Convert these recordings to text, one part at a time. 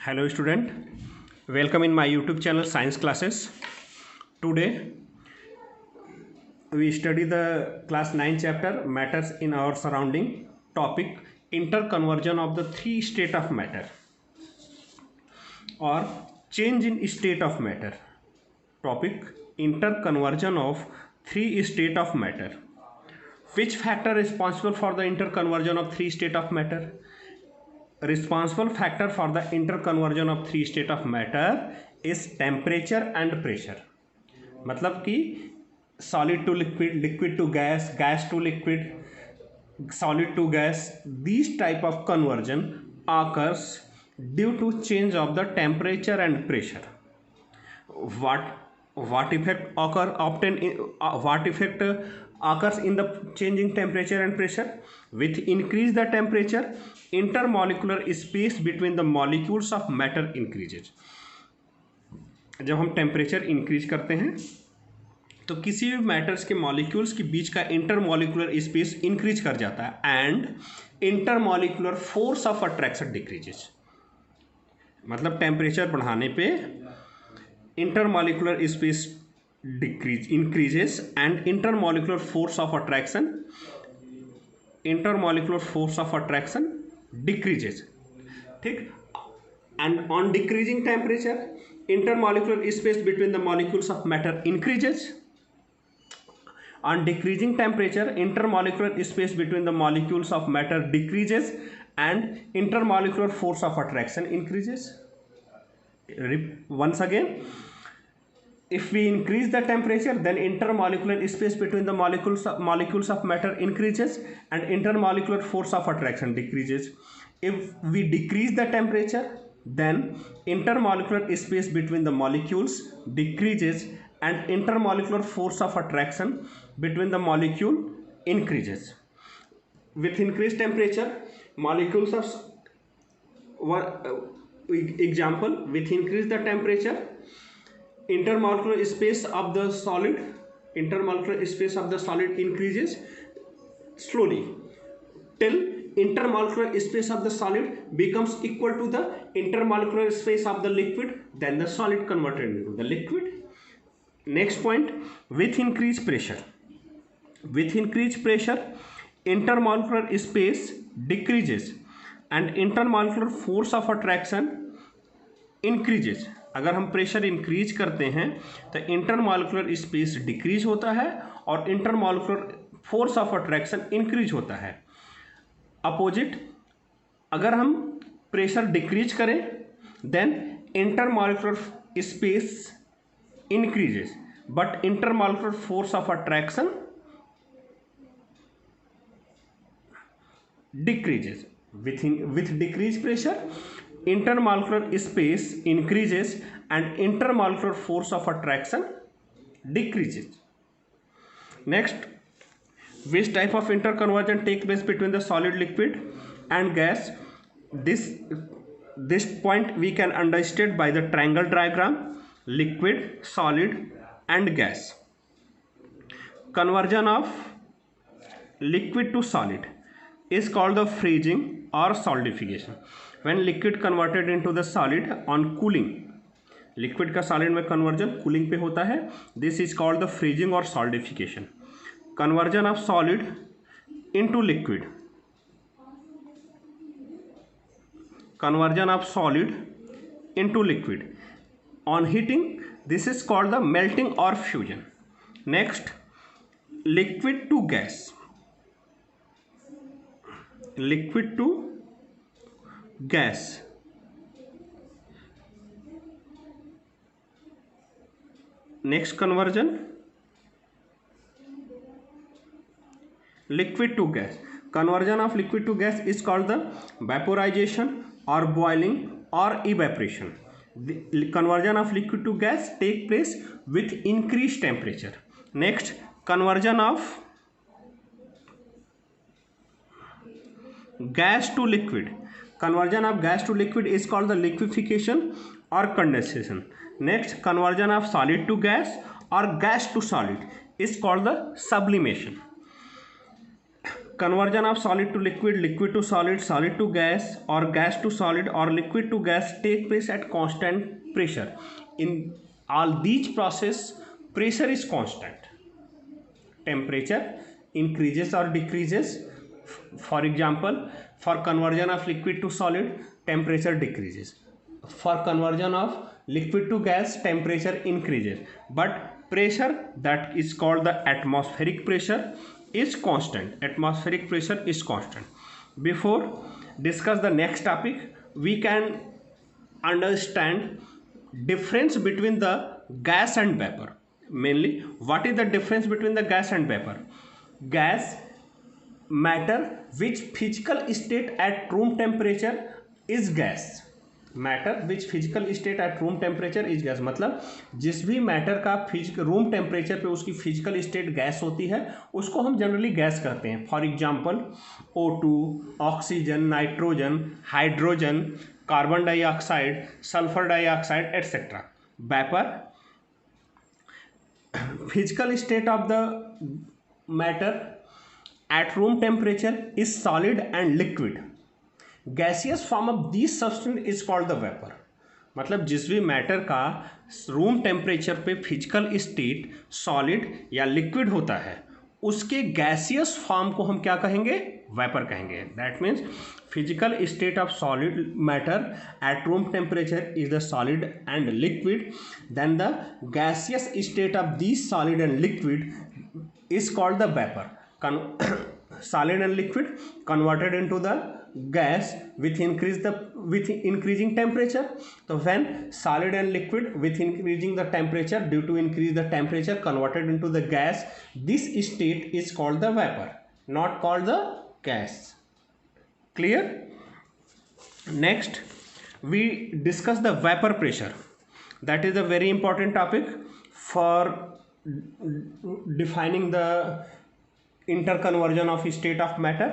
Hello student, welcome in my YouTube channel Science Classes. Today we study the class 9 chapter Matters in Our Surrounding, topic interconversion of the three state of matter or change in state of matter. Topic interconversion of three state of matter. Which factor is responsible for the interconversion of three state of matter? Responsible factor for the interconversion of three state of matter is temperature and pressure. मतलब कि solid to liquid, liquid to gas, gas to liquid, solid to gas. These type of conversion occurs due to change of the temperature and pressure. What effect occurs in the changing temperature and pressure? With increase the temperature, intermolecular space between the molecules of matter increases. जब हम temperature increase करते हैं तो किसी भी matters के molecules के बीच का इंटरमॉलिकुलर स्पेस इंक्रीज कर जाता है and intermolecular force of attraction decreases. मतलब टेम्परेचर बढ़ाने पे intermolecular space increases and intermolecular force of attraction decreases. ठीक. And on decreasing temperature, intermolecular space between the molecules of matter increases. On decreasing temperature, intermolecular space between the molecules of matter decreases and intermolecular force of attraction increases. Once again, if we increase the temperature, then intermolecular space between the molecules of matter increases and intermolecular force of attraction decreases. If we decrease the temperature, then intermolecular space between the molecules decreases and intermolecular force of attraction between the molecule increases. With increased temperature, molecules of example, with increase the temperature, intermolecular space of the solid increases slowly till intermolecular space of the solid becomes equal to the intermolecular space of the liquid, then the solid converted into the liquid. Next point, with increased pressure, intermolecular space decreases and intermolecular force of attraction increases. अगर हम pressure increase करते हैं तो intermolecular space decrease होता है और intermolecular force of attraction increase होता है. अपोजिट, अगर हम प्रेशर डिक्रीज करें then intermolecular space increases but intermolecular force of attraction decreases. With decreased pressure, intermolecular space increases and intermolecular force of attraction decreases. Next, which type of interconversion takes place between the solid, liquid and gas? This point we can understand by the triangle diagram: liquid, solid and gas. Conversion of liquid to solid is called the freezing or solidification. When liquid converted into the solid on cooling, liquid का solid में conversion cooling पे होता है, this is called the freezing or solidification. Conversion of solid into liquid, on heating, this is called the melting or fusion. Next, liquid to gas, next conversion, liquid to gas. Conversion of liquid to gas is called the vaporization or boiling or evaporation. The conversion of liquid to gas take place with increased temperature. Next, conversion of gas to liquid. Conversion of gas to liquid is called the liquefaction or condensation. Next, conversion of solid to gas or gas to solid is called the sublimation. conversion of solid to liquid, liquid to solid, solid to gas, or gas to solid, or liquid to gas take place at constant pressure. In all these process, pressure is constant. Temperature increases or decreases. For example, for conversion of liquid to solid, temperature decreases. For conversion of liquid to gas, temperature increases. But pressure, that is called the atmospheric pressure, is constant. Atmospheric pressure is constant. Before discuss the next topic, we can understand difference between the gas and vapor. Mainly, what is the difference between the gas and vapor? Gas, matter which physical state at room temperature is gas. Matter which physical state eight room temperature is gas, मतलब जिस भी matter का room temperature पे उसकी physical state gas होती है उसको हम जनरली गैस कहते हैं. For example O2, oxygen, nitrogen, hydrogen, carbon dioxide, sulphur dioxide etcetera. Vapour, physical state of the matter at room temperature is solid and liquid. Gaseous form of these substance is called the vapor. मतलब जिस भी matter का room temperature पे physical state solid या liquid होता है उसके gaseous form को हम क्या कहेंगे? वेपर कहेंगे. That means physical state of solid matter at room temperature is the solid and liquid. Then the gaseous state of this solid and liquid is called the vapor. Solid and liquid converted into the gas with increasing temperature. So when solid and liquid with increasing the temperature, due to increase the temperature converted into the gas, this state is called the vapor, not called the gas. Clear? Next we discuss the vapor pressure. That is a very important topic for defining the interconversion of state of matter.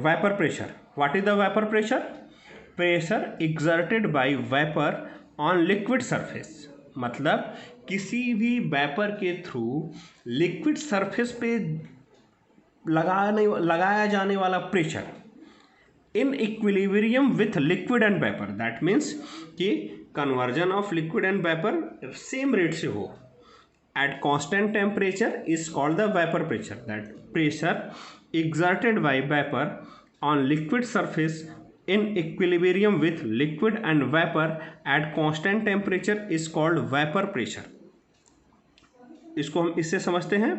Vapor pressure. What is the vapor pressure? Pressure exerted by vapor on liquid surface. मतलब किसी भी vapour के through liquid surface पे लगाया जाने वाला pressure in equilibrium with liquid and vapour. That means कि conversion of liquid and vapour same rate से हो at constant temperature is called the vapor pressure. That pressure exerted by vapor on liquid surface in equilibrium with liquid and vapor at constant temperature is called vapor pressure. इसको हम इससे समझते हैं.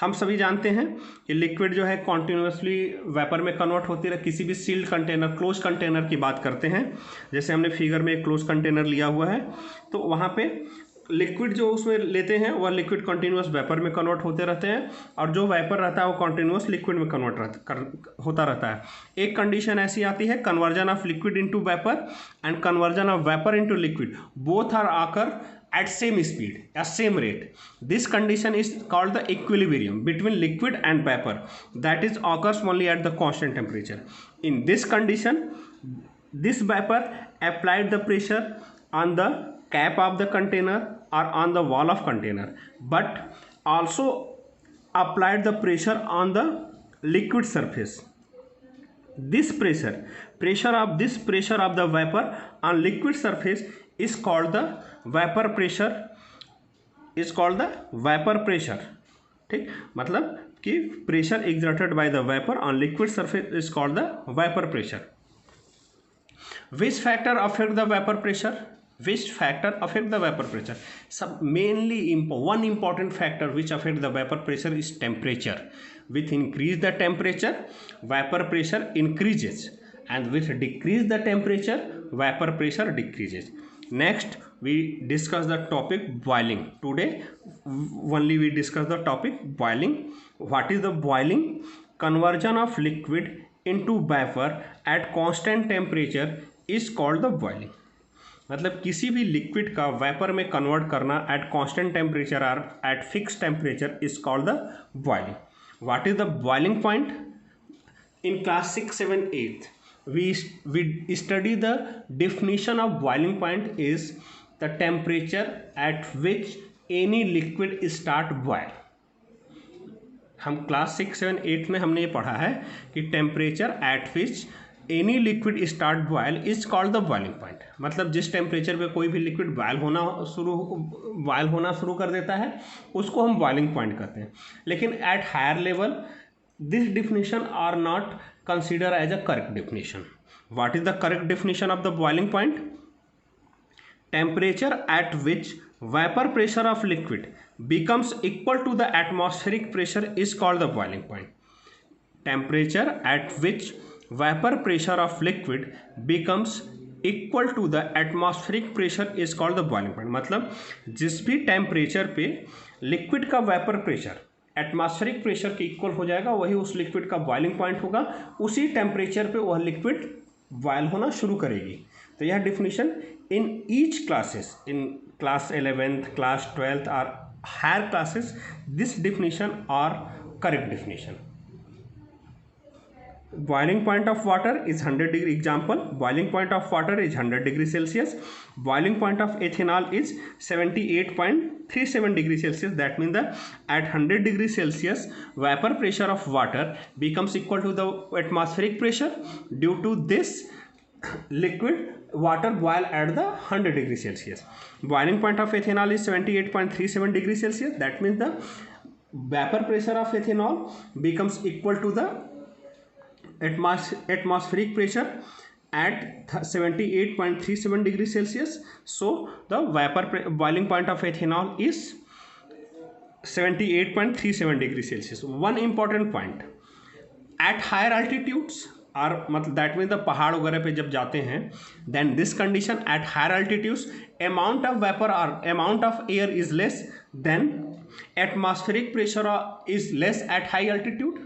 हम सभी जानते हैं कि लिक्विड जो है कॉन्टिन्यूसली वेपर में कन्वर्ट होती रहे. किसी भी सील्ड कंटेनर, क्लोज कंटेनर की बात करते हैं, जैसे हमने फिगर में एक क्लोज कंटेनर लिया हुआ है, तो वहाँ पे लिक्विड जो उसमें लेते हैं वह लिक्विड कंटिन्यूस वेपर में कन्वर्ट होते रहते हैं और जो वेपर रहता है वो कंटिन्यूस लिक्विड में कन्वर्ट होता रहता है. एक कंडीशन ऐसी आती है conversion of liquid into vapour and conversion of vapour into liquid, both are आकर at same speed, at same rate. This condition is called the equilibrium between liquid and vapor, that is occurs only at the constant temperature. In this condition, this vapor applied the pressure on the cap of the container or on the wall of container, but also applied the pressure on the liquid surface. This pressure of the vapor on liquid surface is called the vapor pressure, ठीक. मतलब कि pressure exerted by the vapor on liquid surface is called the vapor pressure. Which factor affect the vapor pressure? Some mainly one important factor which affect the vapor pressure is temperature. With increase the temperature, vapor pressure increases, and with decrease the temperature, vapor pressure decreases. Next we discuss the topic boiling. Today only we discuss the topic boiling. What is the boiling? Conversion of liquid into vapor at constant temperature is called the boiling. मतलब किसी भी liquid का vapour में convert करना at constant temperature और eight fix temperature is called the boiling. What is the boiling point? In class 6, 7, 8 we study the definition of boiling point is the temperature at which any liquid start boil. हम class 6, 7, 8 में हमने ये पढ़ा है कि temperature at which any liquid start boil is called the boiling point. मतलब जिस temperature पे कोई भी लिक्विड बॉयल होना शुरू कर देता है उसको हम बॉइलिंग पॉइंट कहते हैं। लेकिन at higher level this definition are not considered as a correct definition. What is the correct definition of the boiling point? Temperature at which vapor pressure of liquid becomes equal to the atmospheric pressure is called the boiling point. Temperature at which vapor pressure of liquid becomes equal to the atmospheric pressure is called the boiling point. मतलब जिस भी temperature पे liquid का vapour pressure atmospheric pressure के equal हो जाएगा वही उस लिक्विड का बॉइलिंग पॉइंट होगा। उसी टेम्परेचर पे वह लिक्विड बॉयल होना शुरू करेगी। तो यह definition in each classes, in class 11th, class 12th और higher classes, this definition are correct definition. Boiling point of water is 100 degree. Example, boiling point of water is 100 degree Celsius. Boiling point of ethanol is 78.37 degree Celsius. That means that at 100 degree Celsius vapor pressure of water becomes equal to the atmospheric pressure. Due to this, liquid water boil at the 100 degree Celsius. Boiling point of ethanol is 78.37 degree Celsius. That means the vapor pressure of ethanol becomes equal to the atmospheric pressure at 78.37 degree Celsius. So the boiling point of ethanol is 78.37 degree Celsius. One important point, at higher altitudes और मतलब that mean the पहाड़ वगैरह पे जब जाते हैं, then this condition at higher altitudes amount of vapour और amount of air is less than atmospheric pressure is less at high altitude.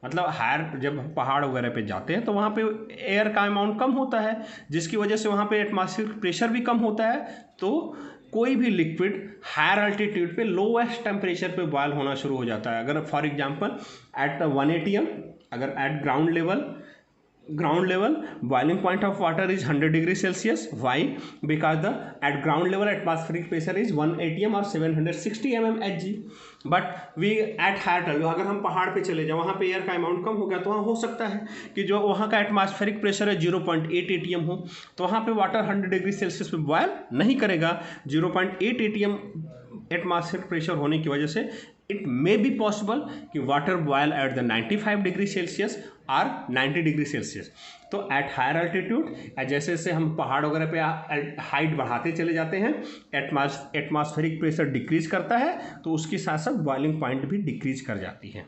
मतलब हायर जब हम पहाड़ वगैरह पे जाते हैं तो वहाँ पे एयर का अमाउंट कम होता है, जिसकी वजह से वहाँ पे एटमॉस्फेरिक प्रेशर भी कम होता है। तो कोई भी लिक्विड हायर अल्टीट्यूड पे लोएस्ट टेम्परेचर पे बॉयल होना शुरू हो जाता है। अगर फॉर एग्जांपल एट 1 atm, अगर eight ground level boiling point of water is 100 degree Celsius. Why? Because the at ground level atmospheric pressure is 1 atm or 760 mmHg. But we at higher level, अगर हम पहाड़ पे चले जाए वहाँ पे air का अमाउंट कम हो गया तो वहाँ हो सकता है कि जो वहाँ का एटमॉस्फेरिक प्रेशर है 0.8 atm हो, तो वहाँ पे वाटर 100 डिग्री सेल्सियस पे बॉयल नहीं करेगा। 0.8 atm एटमॉस्फेरिक प्रेशर होने की वजह से इट मे बी पॉसिबल कि water boil at the 95 degree Celsius और 90 डिग्री सेल्सियस। तो एट हायर अल्टीट्यूड जैसे जैसे हम पहाड़ वगैरह पे हाइट बढ़ाते चले जाते हैं, एटमॉस्फेरिक प्रेशर डिक्रीज करता है, तो उसके साथ साथ बॉइलिंग पॉइंट भी डिक्रीज कर जाती है।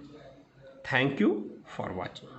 Thank you for watching.